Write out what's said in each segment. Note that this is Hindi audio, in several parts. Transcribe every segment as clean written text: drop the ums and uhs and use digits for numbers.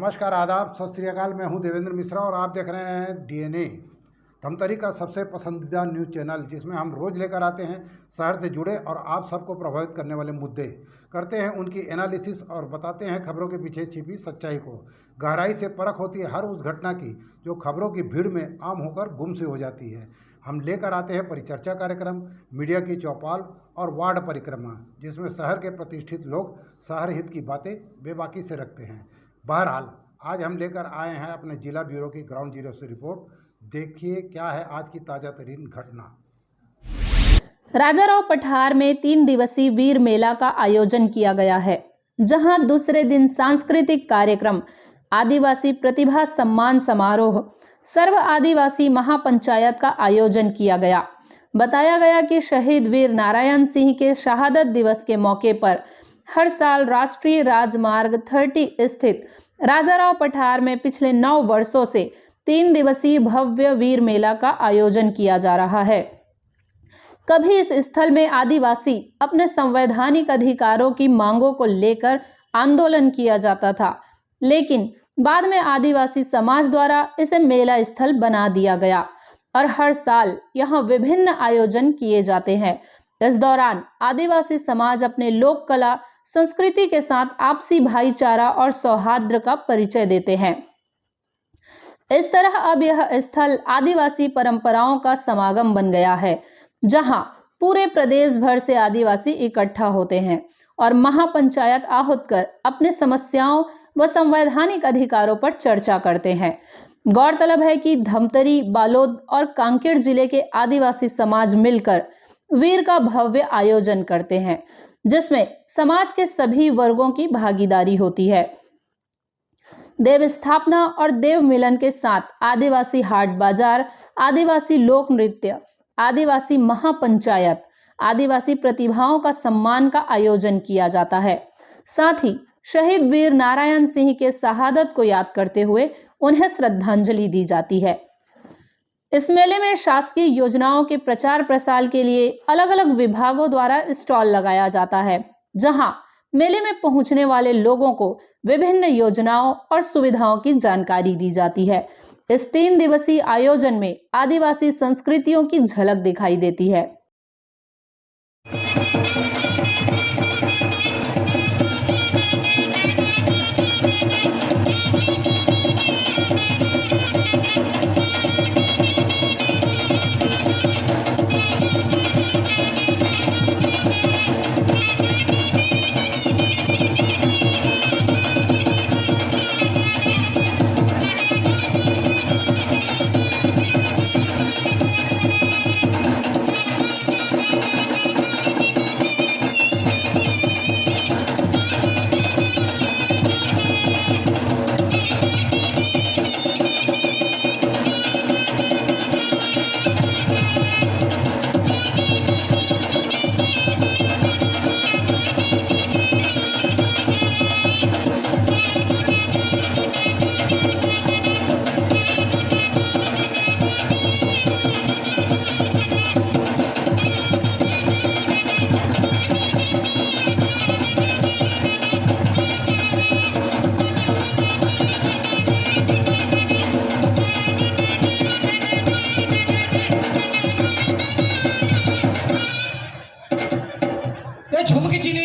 नमस्कार, आदाब, सत श्री अकाल। मैं हूं देवेंद्र मिश्रा और आप देख रहे हैं डीएनए, धमतरी का सबसे पसंदीदा न्यूज़ चैनल, जिसमें हम रोज़ लेकर आते हैं शहर से जुड़े और आप सबको प्रभावित करने वाले मुद्दे, करते हैं उनकी एनालिसिस और बताते हैं खबरों के पीछे छिपी सच्चाई को। गहराई से परख होती है हर उस घटना की जो खबरों की भीड़ में आम होकर गुम से हो जाती है। हम लेकर आते हैं परिचर्चा कार्यक्रम, मीडिया की चौपाल और वार्ड परिक्रमा, जिसमें शहर के प्रतिष्ठित लोग शहर हित की बातें बेबाकी से रखते हैं। बहरहाल, आज हम लेकर आए हैं अपने जिला ब्यूरो की ग्राउंड जीरो से रिपोर्ट। देखिए क्या है आज की ताज़ा तरीन घटना। राजाराव पठार में 3 दिवसीय वीर मेला का आयोजन किया गया है, जहां दूसरे दिन सांस्कृतिक कार्यक्रम, आदिवासी प्रतिभा सम्मान समारोह, सर्व आदिवासी महापंचायत का आयोजन किया गया। बताया गया कि शहीद वीर नारायण सिंह के शहादत दिवस के मौके पर हर साल राष्ट्रीय राजमार्ग 30 स्थित राजाराव पठार में पिछले 9 वर्षों से 3 दिवसीय भव्य वीर मेला का आयोजन किया जा रहा है। कभी इस स्थल में आदिवासी अपने संवैधानिक अधिकारों की मांगों को लेकर आंदोलन किया जाता था, लेकिन बाद में आदिवासी समाज द्वारा इसे मेला स्थल बना दिया गया और हर साल यहां विभिन्न आयोजन किए जाते हैं। इस दौरान आदिवासी समाज अपने लोक कला संस्कृति के साथ आपसी भाईचारा और सौहार्द का परिचय देते हैं। इस तरह अब यह स्थल आदिवासी परंपराओं का समागम बन गया है, जहां पूरे प्रदेश भर से आदिवासी इकट्ठा होते हैं और महापंचायत आहूत कर अपने समस्याओं व संवैधानिक अधिकारों पर चर्चा करते हैं। गौरतलब है कि धमतरी, बालोद और कांकेर जिले के आदिवासी समाज मिलकर वीर का भव्य आयोजन करते हैं, जिसमें समाज के सभी वर्गों की भागीदारी होती है। देव स्थापना और देव मिलन के साथ आदिवासी हाट बाजार, आदिवासी लोक नृत्य, आदिवासी महापंचायत, आदिवासी प्रतिभाओं का सम्मान का आयोजन किया जाता है। साथ ही शहीद वीर नारायण सिंह के शहादत को याद करते हुए उन्हें श्रद्धांजलि दी जाती है। इस मेले में शासकीय योजनाओं के प्रचार प्रसार के लिए अलग अलग विभागों द्वारा स्टॉल लगाया जाता है, जहां मेले में पहुंचने वाले लोगों को विभिन्न योजनाओं और सुविधाओं की जानकारी दी जाती है। इस 3 दिवसीय आयोजन में आदिवासी संस्कृतियों की झलक दिखाई देती है।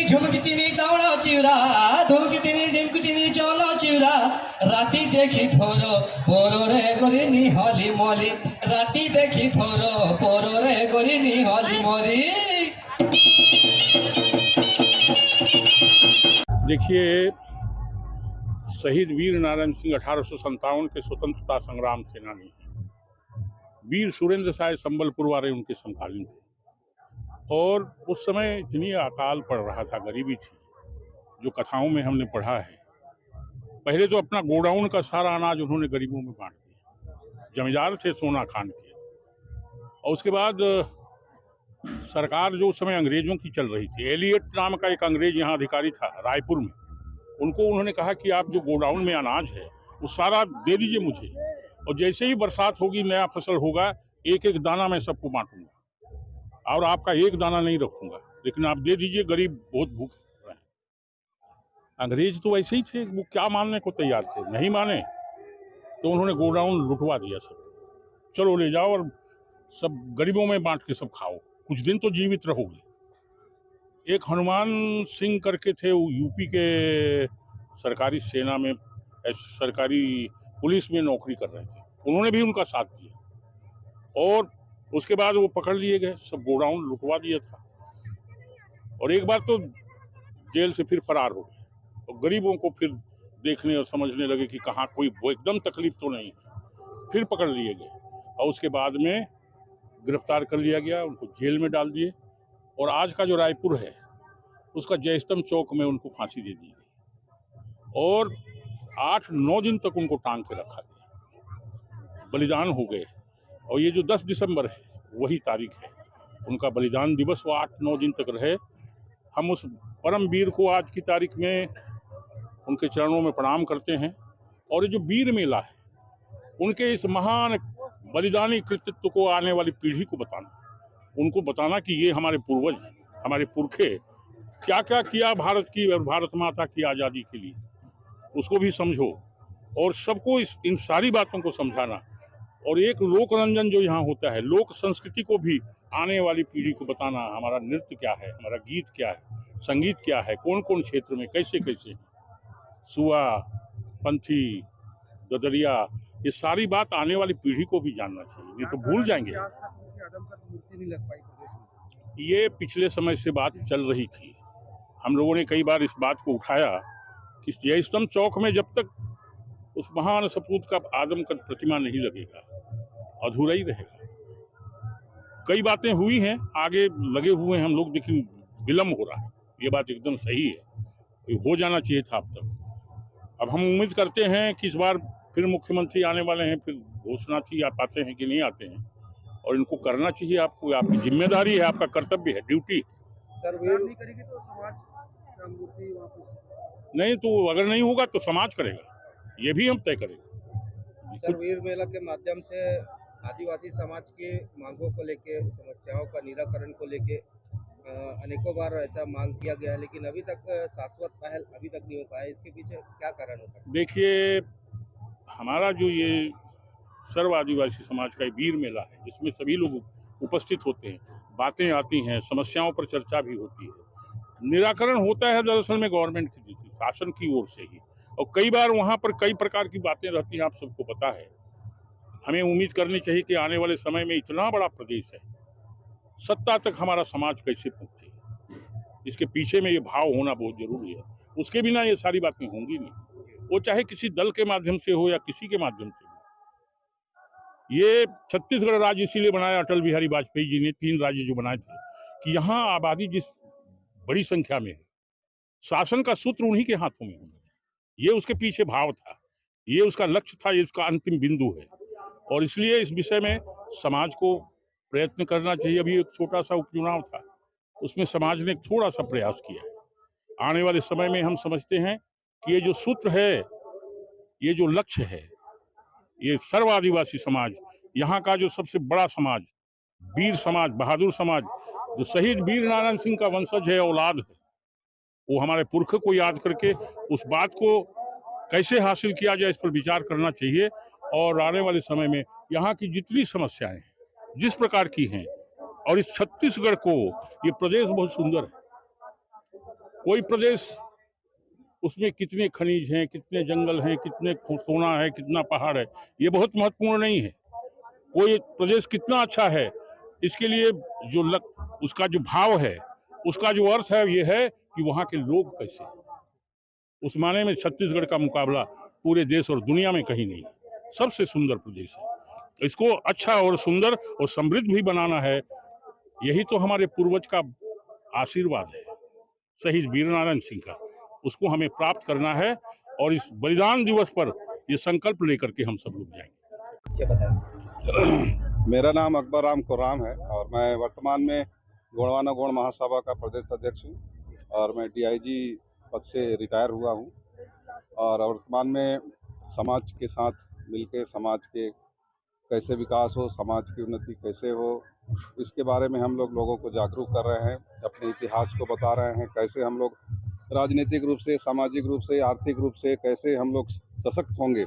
झुमकी चिनी दौड़ा चिरा, धुमकी चिनी झिमकी चिनी चौला चिरा, राती देखी थोरो पोरो रे गोरिनी हली मोली, राती देखी थोरो पोरो रे गोरिनी हली मोली। देखिए, शहीद वीर नारायण सिंह 1857 के स्वतंत्रता संग्राम सेनानी हैं। वीर सुरेंद्र साय संबलपुर वाले उनके समकालीन थे और उस समय इतनी अकाल पड़ रहा था, गरीबी थी, जो कथाओं में हमने पढ़ा है। पहले तो अपना गोडाउन का सारा अनाज उन्होंने गरीबों में बांट दिया, जमींदार थे सोना खान के। और उसके बाद सरकार जो उस समय अंग्रेजों की चल रही थी, एलियट नाम का एक अंग्रेज यहाँ अधिकारी था रायपुर में, उनको उन्होंने कहा कि आप जो गोडाउन में अनाज है वो सारा दे दीजिए मुझे, और जैसे ही बरसात होगी, नया फसल होगा, एक एक दाना मैं सबको बांटूंगा और आपका एक दाना नहीं रखूंगा, लेकिन आप दे दीजिए, गरीब बहुत भूखे रहे हैं। अंग्रेज तो ऐसे ही थे, वो क्या मानने को तैयार थे, नहीं माने तो उन्होंने गोडाउन लुटवा दिया सब, चलो ले जाओ और सब गरीबों में बांट के सब खाओ, कुछ दिन तो जीवित रहोगे। एक हनुमान सिंह करके थे, वो यूपी के सरकारी सेना में, सरकारी पुलिस में नौकरी कर रहे थे, उन्होंने भी उनका साथ दिया और उसके बाद वो पकड़ लिए गए, सब गोडाउन लुटवा दिया था और एक बार तो जेल से फिर फरार हो गए और गरीबों को फिर देखने और समझने लगे कि कहाँ कोई वो एकदम तकलीफ तो नहीं, फिर पकड़ लिए गए और उसके बाद में गिरफ्तार कर लिया गया, उनको जेल में डाल दिए और आज का जो रायपुर है उसका जयस्तंभ चौक में उनको फांसी दे दी गई और 8-9 दिन तक उनको टांग के रखा गया, बलिदान हो गए। और ये जो 10 दिसंबर है वही तारीख है उनका बलिदान दिवस, वो 8-9 दिन तक रहे। हम उस परम वीर को आज की तारीख में उनके चरणों में प्रणाम करते हैं और ये जो वीर मेला है उनके इस महान बलिदानी कृतित्व को आने वाली पीढ़ी को बताना, उनको बताना कि ये हमारे पूर्वज, हमारे पुरखे क्या क्या किया भारत की और भारत माता की आज़ादी के लिए, उसको भी समझो और सबको इन सारी बातों को समझाना। और एक लोक रंजन जो यहाँ होता है, लोक संस्कृति को भी आने वाली पीढ़ी को बताना, हमारा नृत्य क्या है, हमारा गीत क्या है, संगीत क्या है, कौन कौन क्षेत्र में कैसे कैसे, सुआ, पंथी, ददरिया, ये सारी बात आने वाली पीढ़ी को भी जानना चाहिए, नहीं तो भूल जाएंगे। ये पिछले समय से बात चल रही थी, हम लोगों ने कई बार इस बात को उठाया कि जयस्तंभ चौक में जब तक उस महान सपूत का आदमकद प्रतिमा नहीं लगेगा अधूरा ही रहेगा। कई बातें हुई हैं, आगे लगे हुए हैं हम लोग, लेकिन विलम्ब हो रहा है, ये बात एकदम सही है, हो जाना चाहिए था अब तक। अब हम उम्मीद करते हैं कि इस बार फिर मुख्यमंत्री आने वाले हैं, फिर घोषणा थी, आप आते हैं कि नहीं आते हैं, और इनको करना चाहिए, आपको, आपकी जिम्मेदारी है, आपका कर्तव्य है, ड्यूटी। सर नहीं करेगी तो समाज का मूर्ति वापस नहीं तो अगर नहीं होगा तो समाज करेगा, ये भी हम तय करेंगे। सर वीर मेला के माध्यम से आदिवासी समाज की मांगों को लेके, समस्याओं का निराकरण को लेके अनेकों बार ऐसा मांग किया गया है, लेकिन अभी तक शाश्वत पहल अभी तक नहीं हो पाया, इसके पीछे क्या कारण होता है? देखिए, हमारा जो ये सर्व आदिवासी समाज का वीर मेला है, जिसमें सभी लोग उपस्थित होते हैं, बातें आती हैं, समस्याओं पर चर्चा भी होती है, निराकरण होता है दरअसल में गवर्नमेंट की, शासन की ओर से ही, और कई बार वहाँ पर कई प्रकार की बातें रहती हैं, आप सबको पता है। हमें उम्मीद करनी चाहिए कि आने वाले समय में इतना बड़ा प्रदेश है, सत्ता तक हमारा समाज कैसे पहुंचे, इसके पीछे में ये भाव होना बहुत जरूरी है, उसके बिना ये सारी बातें होंगी नहीं, वो चाहे किसी दल के माध्यम से हो या किसी के माध्यम से हो। ये छत्तीसगढ़ राज्य इसीलिए बनाया अटल बिहारी वाजपेयी जी ने, 3 राज्य जो बनाए थे कि यहाँ आबादी जिस बड़ी संख्या में है, शासन का सूत्र उन्हीं के हाथों में होगा, ये उसके पीछे भाव था, ये उसका लक्ष्य था, ये उसका अंतिम बिंदु है, और इसलिए इस विषय में समाज को प्रयत्न करना चाहिए। अभी एक छोटा सा उपचुनाव था, उसमें समाज ने थोड़ा सा प्रयास किया है। आने वाले समय में हम समझते हैं कि ये जो सूत्र है, ये जो लक्ष्य है, ये सर्व आदिवासी समाज, यहाँ का जो सबसे बड़ा समाज, वीर समाज, बहादुर समाज, जो शहीद वीर नारायण सिंह का वंशज है, औलाद है, वो हमारे पुरख को याद करके उस बात को कैसे हासिल किया जाए, इस पर विचार करना चाहिए। और आने वाले समय में यहाँ की जितनी समस्याएं हैं, जिस प्रकार की हैं, और इस छत्तीसगढ़ को, ये प्रदेश बहुत सुंदर है, कोई प्रदेश उसमें कितने खनिज हैं, कितने जंगल हैं, कितने सोना है, कितना पहाड़ है, ये बहुत महत्वपूर्ण नहीं है। कोई प्रदेश कितना अच्छा है, इसके लिए जो उसका जो भाव है, उसका जो अर्थ है, ये है कि वहाँ के लोग कैसे, उस माने में छत्तीसगढ़ का मुकाबला पूरे देश और दुनिया में कहीं नहीं, सबसे सुंदर प्रदेश है। इसको अच्छा और सुंदर और समृद्ध भी बनाना है, यही तो हमारे पूर्वज का आशीर्वाद है, शहीद वीर नारायण सिंह का, उसको हमें प्राप्त करना है। और इस बलिदान दिवस पर ये संकल्प लेकर के हम सब लोग जाएंगे। मेरा नाम अकबर राम कोराम है और मैं वर्तमान में गोंडवाना गौड़ महासभा का प्रदेश अध्यक्ष हूँ और मैं डीआईजी पद से रिटायर हुआ हूँ और वर्तमान में समाज के साथ मिलकर समाज के कैसे विकास हो, समाज की उन्नति कैसे हो, इसके बारे में हम लोगों को जागरूक कर रहे हैं, अपने इतिहास को बता रहे हैं, कैसे हम लोग राजनीतिक रूप से, सामाजिक रूप से, आर्थिक रूप से कैसे हम लोग सशक्त होंगे,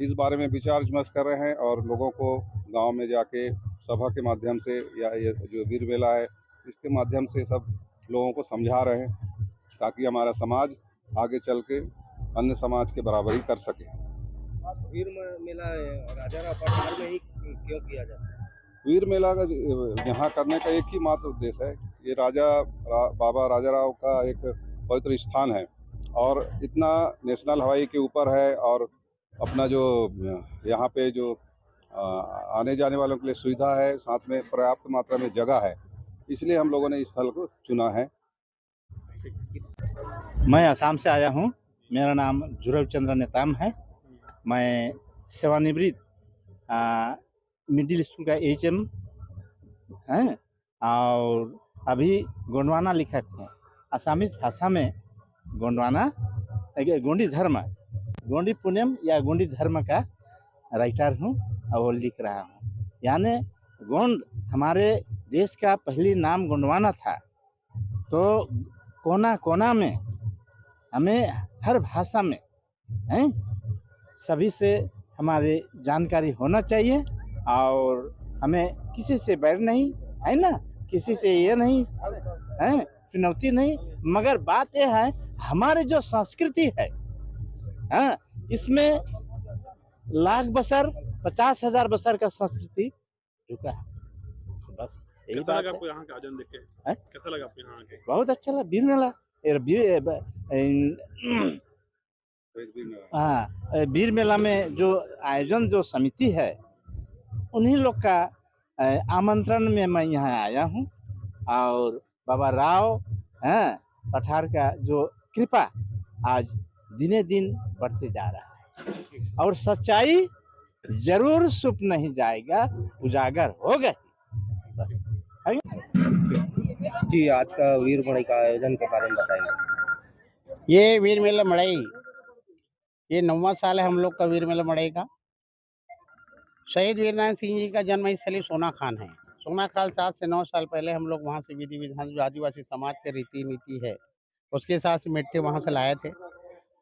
इस बारे में विचार विमर्श कर रहे हैं। और लोगों को गांव में जाके सभा के माध्यम से या ये जो वीर मेला है इसके माध्यम से सब लोगों को समझा रहे हैं ताकि हमारा समाज आगे चल के अन्य समाज के बराबरी कर सके। वीर मेला राजाराव पठार में ही क्यों किया जाता है? वीर मेला का यहाँ करने का एक ही मात्र उद्देश्य है, ये बाबा राजाराव का एक पवित्र स्थान है और इतना नेशनल हाईवे के ऊपर है और अपना जो यहाँ पे जो आने जाने वालों के लिए सुविधा है, साथ में पर्याप्त मात्रा में जगह है, इसलिए हम लोगों ने इस स्थल को चुना है। मैं असम से आया हूँ। मेरा नाम ध्रुव चंद्र नेताम है। मैं सेवानिवृत्त मिडिल स्कूल का HM है और अभी गोंडवाना लेखक हूँ। असमीज भाषा में गोंडवाना गोंडी धर्म, गोंडी पुण्यम या गोंडी धर्म का राइटर हूँ और लिख रहा हूँ। यानी गोंड हमारे देश का पहली नाम गोंडवाना था, तो कोना कोना में हमें हर भाषा में सभी से हमारे जानकारी होना चाहिए और हमें किसी से बैर नहीं है ना, किसी से ये नहीं है चुनौती नहीं, मगर बात यह है हमारे जो संस्कृति है इसमें लाख बसर 50,000 बसर का संस्कृति झुका है। बस यही बात है। आपको यहाँ का आयोजन देख के कैसा लगा आपको यहाँ के? बहुत अच्छा लगा। वीर मेला हाँ, वीर मेला में जो आयोजन जो समिति है उन्हीं लोग का आमंत्रण में मैं यहाँ आया हूँ और बाबा राव पठार का जो कृपा आज दिने दिन बढ़ते जा रहा है और सच्चाई जरूर छुप नहीं जाएगा, उजागर होगा। बस जी, आज का वीर मड़ई का आयोजन के बारे में बताइए। ये वीर मेला मड़ई ये 9वां साल है हम लोग का वीर मेला मड़ई का। शहीद वीरनारायण सिंह जी का जन्म स्थली सोना खान है। सोना खान 7 से 9 साल पहले हम लोग वहाँ से विधि विधान जो आदिवासी समाज के रीति नीति है उसके हिसाब से मिट्टी वहाँ से लाए थे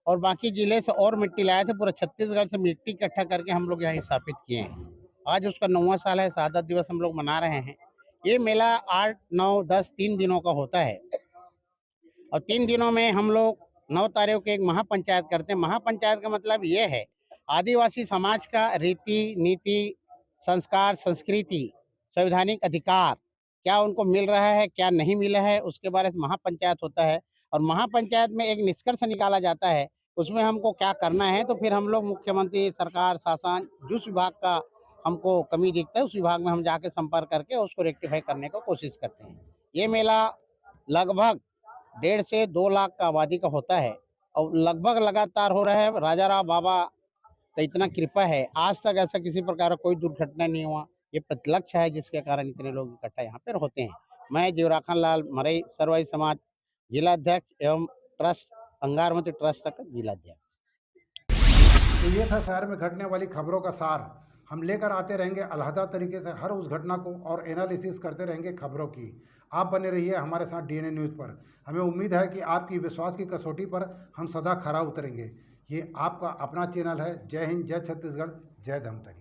और बाकी जिले से और मिट्टी लाए थे। पूरा छत्तीसगढ़ से मिट्टी इकट्ठा करके हम लोग यहाँ स्थापित किए हैं। आज उसका 9वां साल है, शहादत दिवस हम लोग मना रहे हैं। ये मेला 8, 9, 10 3 दिनों का होता है और 3 दिनों में हम लोग 9 तारीख को एक महापंचायत करते हैं। महापंचायत का मतलब ये है आदिवासी समाज का रीति नीति, संस्कार, संस्कृति, संवैधानिक अधिकार क्या उनको मिल रहा है, क्या नहीं मिला है, उसके बारे में महापंचायत होता है। और महापंचायत में एक निष्कर्ष निकाला जाता है, उसमें हमको क्या करना है। तो फिर हम लोग मुख्यमंत्री, सरकार, शासन जिस विभाग का हमको कमी दिखता है उस विभाग में हम जाके संपर्क करके उसको रेक्टिफाई करने की कोशिश करते हैं। ये मेला लगभग 1.5 से 2 लाख का आबादी का होता है और लगभग लगातार हो रहा है। राजाराव बाबा का इतना कृपा है, आज तक ऐसा किसी प्रकार का कोई दुर्घटना नहीं हुआ। ये प्रतिलक्ष है जिसके कारण इतने लोग इकट्ठा यहाँ पर होते हैं। मैं जीवराखन लाल मरई सर्वाई समाज जिलाध्यक्ष एवं ट्रस्ट अंगारमती ट्रस्ट का जिलाध्यक्ष। तो ये था शहर में घटने वाली खबरों का सार। हम लेकर आते रहेंगे अलहदा तरीके से हर उस घटना को और एनालिसिस करते रहेंगे खबरों की। आप बने रहिए हमारे साथ DNA न्यूज़ पर। हमें उम्मीद है कि आपकी विश्वास की कसौटी पर हम सदा खरा उतरेंगे। ये आपका अपना चैनल है। जय हिंद, जय छत्तीसगढ़, जय धमतरी।